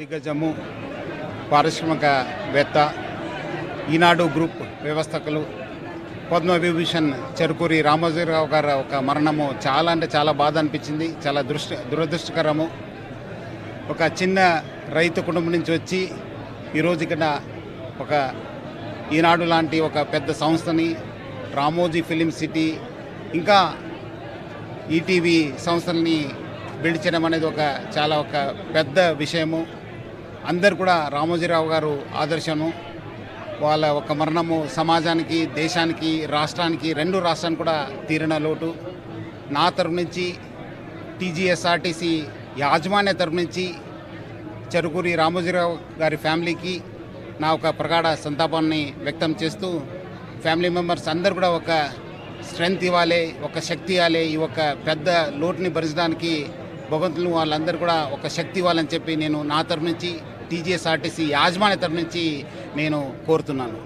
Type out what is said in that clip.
దిగ్గజము పారిశ్రామికవేత్త ఈనాడు గ్రూప్ వ్యవస్థకులు పద్మవిభూషణ్ చెరుకూరి రామోజీరావు గారు ఒక మరణము చాలా అంటే చాలా బాధ అనిపించింది. చాలా దురదృష్టకరము. ఒక చిన్న రైతు కుటుంబం నుంచి వచ్చి ఈరోజు ఇక్కడ ఒక ఈనాడు లాంటి ఒక పెద్ద సంస్థని, రామోజీ ఫిలిం సిటీ, ఇంకా ఈటీవీ సంస్థల్ని బిల్డ్ చేయడం అనేది ఒక పెద్ద విషయము. అందరు కూడా రామోజీరావు గారు ఆదర్శము. వాళ్ళ ఒక మరణము సమాజానికి, దేశానికి, రాష్ట్రానికి, రెండు రాష్ట్రానికి కూడా తీరిన లోటు. నా తరపు నుంచి, టీజీఎస్ఆర్టీసీ యాజమాన్య తరపు నుంచి చెరుకూరి రామోజీరావు గారి ఫ్యామిలీకి నా ఒక ప్రగాఢ సంతాపాన్ని వ్యక్తం చేస్తూ, ఫ్యామిలీ మెంబర్స్ అందరు కూడా ఒక స్ట్రెంగ్త్ ఇవ్వాలి, ఒక శక్తి ఇవ్వాలి. ఈ ఒక పెద్ద లోటుని భరించడానికి భగవంతులు వాళ్ళందరూ కూడా ఒక శక్తి ఇవ్వాలని చెప్పి నేను నా తరపు నుంచి, టీజీఎస్ఆర్టీసీ యాజమాన్య తరపు నుంచి నేను కోరుతున్నాను.